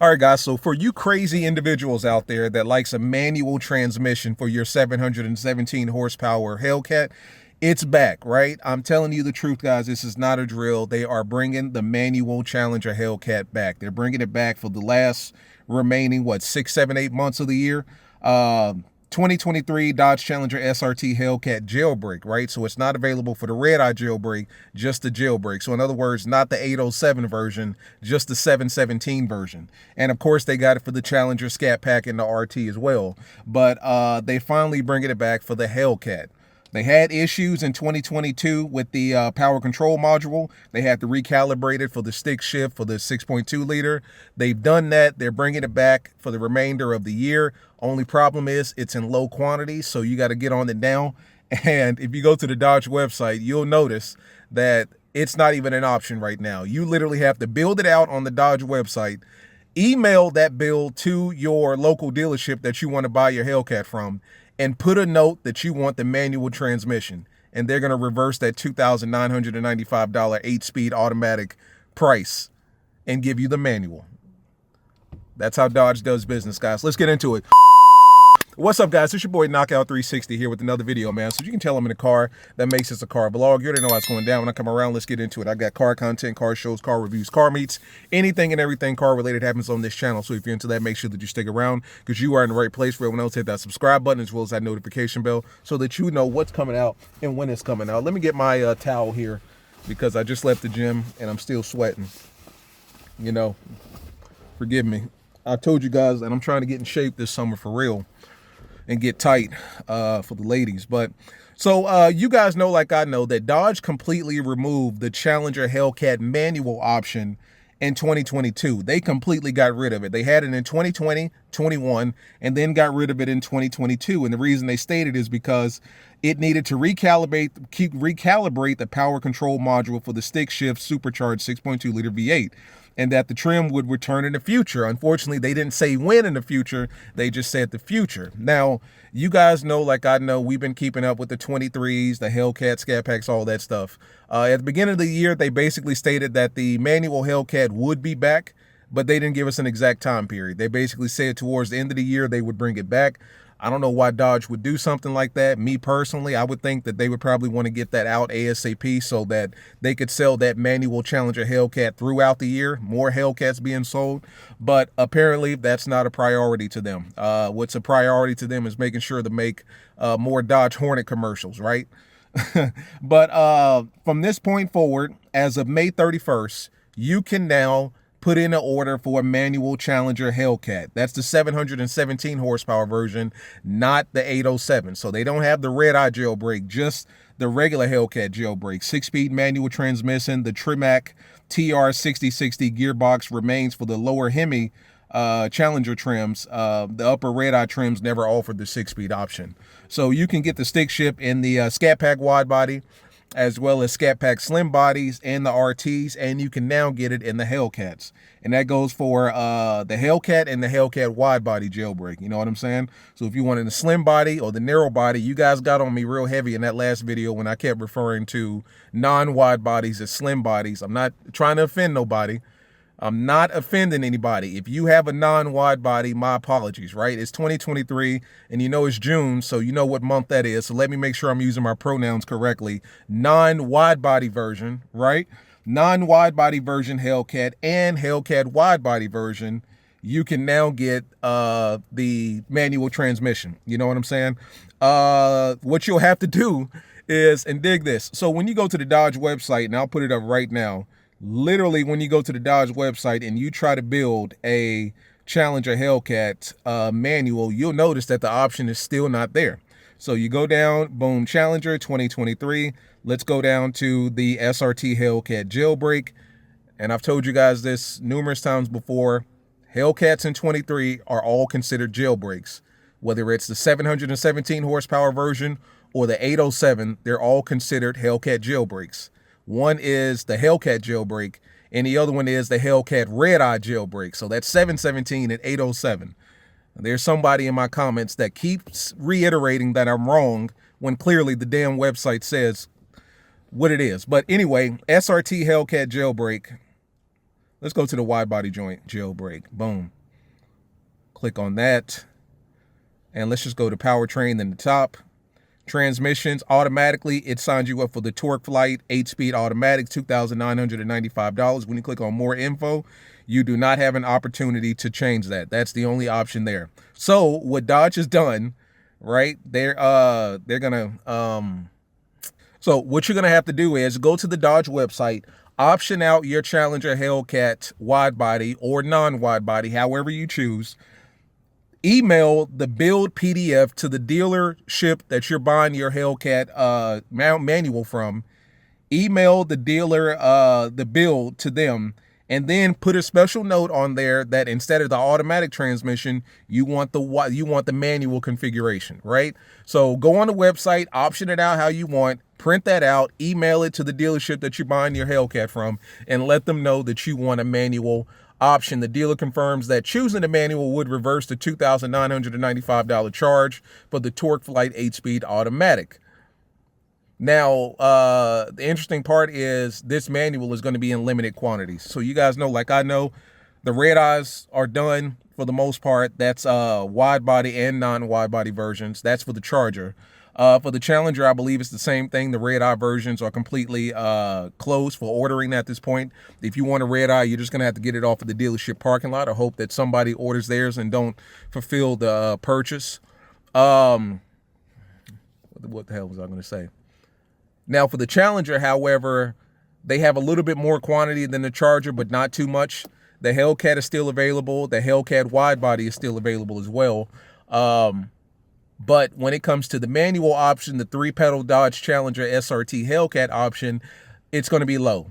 All right, guys, so for you crazy individuals out there that likes a manual transmission for your 717 horsepower Hellcat, it's back, right? I'm telling you the truth, guys. This is not a drill. They are bringing the manual Challenger Hellcat back. They're bringing it back for the last remaining, what, 6, 7, 8 months of the year. 2023 Dodge Challenger SRT Hellcat Jailbreak, right? So it's not available for the red-eye jailbreak, just the jailbreak. So in other words, not the 807 version, just the 717 version. And of course, they got it for the Challenger Scat Pack and the RT as well. But they finally bringing it back for the Hellcat. They had issues in 2022 with the power control module. They had to recalibrate it for the stick shift for the 6.2 liter. They've done that. They're bringing it back for the remainder of the year. Only problem is it's in low quantities, so you got to get on it now. And if you go to the Dodge website, you'll notice that it's not even an option right now. You literally have to build it out on the Dodge website, email that build to your local dealership that you want to buy your Hellcat from, and put a note that you want the manual transmission, and they're going to reverse that $2,995 8-speed automatic price and give you the manual. That's how Dodge does business, guys. Let's get into it. What's up, guys? It's your boy Knockout 360 here with another video, man. So you can tell I'm in a car. That makes this a car vlog. You already know how it's going down. When I come around, let's get into it. I got car content, car shows, car reviews, car meets, anything and everything car related happens on this channel. So if you're into that, make sure that you stick around because you are in the right place. For everyone else, hit that subscribe button as well as that notification bell so that you know what's coming out and when it's coming out. Let me get my towel here because I just left the gym and I'm still sweating. You know, forgive me. I told you guys that I'm trying to get in shape this summer for real and get tight for the ladies. But so you guys know, like I know, that Dodge completely removed the Challenger Hellcat manual option in 2022. They completely got rid of it. They had it in 2020, 21, and then got rid of it in 2022. And the reason they stated is because it needed to recalibrate the power control module for the stick shift supercharged 6.2 liter V8. And that the trim would return in the future. Unfortunately, they didn't say when in the future. They just said the future. Now, you guys know, like I know, we've been keeping up with the 23s, the Hellcat, Scat Packs, all that stuff. At the beginning of the year, they basically stated that the manual Hellcat would be back, but they didn't give us an exact time period. They basically said towards the end of the year, they would bring it back. I don't know why Dodge would do something like that. Me personally, I would think that they would probably want to get that out ASAP so that they could sell that manual Challenger Hellcat throughout the year, more Hellcats being sold. But apparently that's not a priority to them. What's a priority to them is making sure to make more Dodge Hornet commercials, right? But from this point forward, as of May 31st, you can now put in an order for a manual Challenger Hellcat. That's the 717 horsepower version, not the 807. So they don't have the red-eye jailbreak, just the regular Hellcat jailbreak. 6-speed manual transmission. The Trimac TR6060 gearbox remains for the lower Hemi Challenger trims. The upper red-eye trims never offered the 6-speed option. So you can get the stick shift in the Scat Pack wide body, as well as Scat Pack slim bodies and the RTs, and you can now get it in the Hellcats. And that goes for the Hellcat and the Hellcat wide body jailbreak. You know what I'm saying? So if you wanted the slim body or the narrow body, you guys got on me real heavy in that last video when I kept referring to non-wide bodies as slim bodies. I'm not trying to offend nobody. I'm not offending anybody. If you have a non-wide body, my apologies, right? It's 2023, and you know it's June, so you know what month that is. So let me make sure I'm using my pronouns correctly. Non-wide body version, right? Non-wide body version Hellcat and Hellcat wide body version, you can now get the manual transmission. You know what I'm saying? What you'll have to do is, and dig this. So when you go to the Dodge website, and I'll put it up right now, literally, when you go to the Dodge website and you try to build a Challenger Hellcat manual, you'll notice that the option is still not there. So you go down, boom, Challenger 2023. Let's go down to the SRT Hellcat Jailbreak. And I've told you guys this numerous times before. Hellcats in 23 are all considered jailbreaks. Whether it's the 717 horsepower version or the 807, they're all considered Hellcat jailbreaks. One is the Hellcat jailbreak, and the other one is the Hellcat red-eye jailbreak. So that's 717 and 807. There's somebody in my comments that keeps reiterating that I'm wrong when clearly the damn website says what it is. But anyway, SRT Hellcat jailbreak. Let's go to the wide body joint, Jailbreak. Boom. Click on that. And let's just go to powertrain in the top. Transmissions, automatically, it signs you up for the Torque Flight 8-speed automatic, $2,995. When you click on more info, you do not have an opportunity to change that. That's the only option there. So what Dodge has done, right? They're gonna so what you're gonna have to do is go to the Dodge website, option out your Challenger Hellcat wide body or non-wide body, however you choose. Email the build PDF to the dealership that you're buying your Hellcat manual from. Email the dealer the build to them, and then put a special note on there that instead of the automatic transmission, you want the manual configuration, right? So go on the website, option it out how you want, print that out, email it to the dealership that you're buying your Hellcat from, and let them know that you want a manual option. The dealer confirms that choosing the manual would reverse the $2,995 charge for the Torque Flight 8-speed automatic. Now, the interesting part is this manual is going to be in limited quantities. So you guys know, like I know, the red eyes are done for the most part. That's wide body and non-wide body versions. That's for the Charger. For the Challenger, I believe it's the same thing. The red eye versions are completely closed for ordering at this point. If you want a red eye, you're just going to have to get it off of the dealership parking lot or hope that somebody orders theirs and don't fulfill the purchase. What the hell was I going to say? Now, for the Challenger, however, they have a little bit more quantity than the Charger, but not too much. The Hellcat is still available. The Hellcat wide body is still available as well. But when it comes to the manual option, the 3-pedal Dodge Challenger SRT Hellcat option, it's going to be low,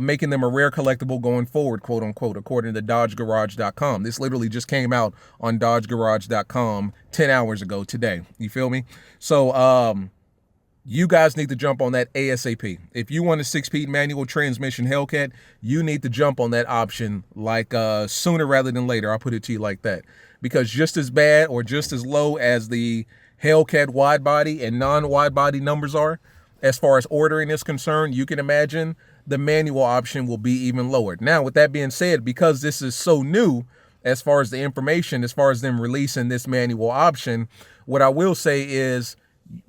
making them a rare collectible going forward, quote unquote, according to DodgeGarage.com. This literally just came out on DodgeGarage.com 10 hours ago today. You feel me? So you guys need to jump on that ASAP. If you want a 6-speed manual transmission Hellcat, you need to jump on that option like sooner rather than later. I'll put it to you like that. Because just as bad or just as low as the Hellcat wide body and non-wide body numbers are, as far as ordering is concerned, you can imagine the manual option will be even lower. Now, with that being said, because this is so new as far as the information, as far as them releasing this manual option, what I will say is,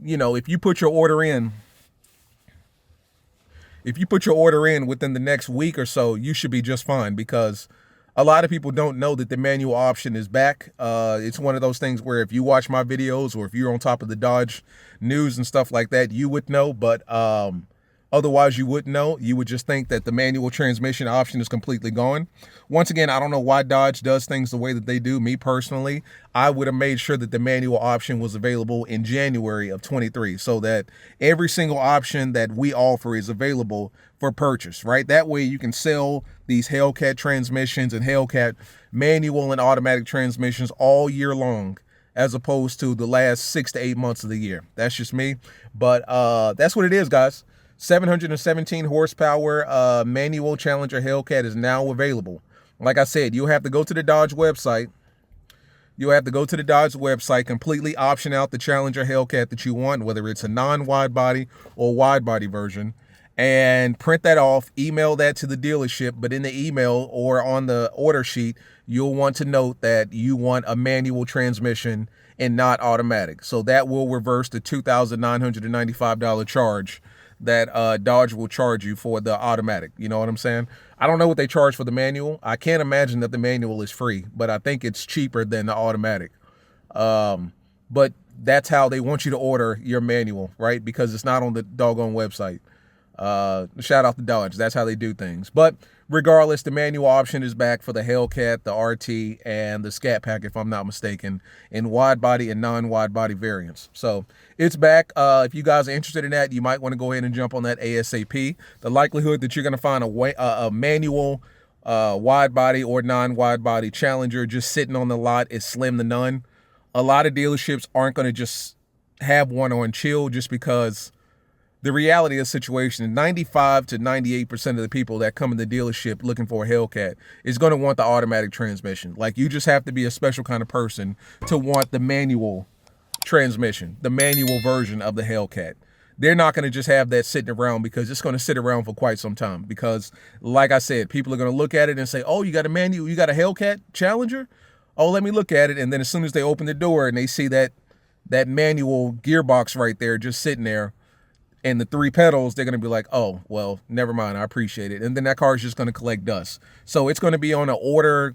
you know, if you put your order in within the next week or so, you should be just fine, because a lot of people don't know that the manual option is back. It's one of those things where if you watch my videos or if you're on top of the Dodge news and stuff like that, you would know, but otherwise you wouldn't know. You would just think that the manual transmission option is completely gone. Once again, I don't know why Dodge does things the way that they do. Me personally, I would have made sure that the manual option was available in January of 23, so that every single option that we offer is available for purchase, right? That way you can sell these Hellcat transmissions and Hellcat manual and automatic transmissions all year long, as opposed to the last 6 to 8 months of the year. That's just me, but that's what it is, guys. 717 horsepower manual Challenger Hellcat is now available. Like I said, you'll have to go to the Dodge website. Completely option out the Challenger Hellcat that you want, whether it's a non-wide body or wide body version, and print that off, email that to the dealership. But in the email or on the order sheet, you'll want to note that you want a manual transmission and not automatic. So that will reverse the $2,995 charge that Dodge will charge you for the automatic. You know what I'm saying? I don't know what they charge for the manual. I can't imagine that the manual is free, but I think it's cheaper than the automatic. But that's how they want you to order your manual, right? Because it's not on the doggone website. Shout out to Dodge. That's how they do things. But regardless, the manual option is back for the Hellcat, the RT, and the Scat Pack, if I'm not mistaken, in wide body and non-wide body variants. So it's back. If you guys are interested in that, you might want to go ahead and jump on that ASAP. The likelihood that you're going to find a manual wide body or non-wide body Challenger just sitting on the lot is slim to none. A lot of dealerships aren't going to just have one on chill, just because the reality of the situation, 95 to 98% of the people that come in the dealership looking for a Hellcat is going to want the automatic transmission. Like, you just have to be a special kind of person to want the manual transmission, the manual version of the Hellcat. they're not going to just have that sitting around, because it's going to sit around for quite some time. Because like I said, people are going to look at it and say, oh, you got a manual, you got a HELLCAT Challenger? Oh, let me look at it. And then as soon as they open the door and they see that manual gearbox right there just sitting there and the 3 pedals, they're going to be like, oh, well, never mind, I appreciate it. And then that car is just going to collect dust. So it's going to be on an order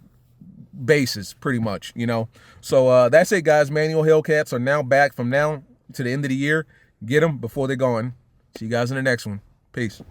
basis pretty much, you know. So that's it, guys. Manual HELLCATs are now back from now to the end of the year. Get them before they're gone. See you guys in the next one. Peace.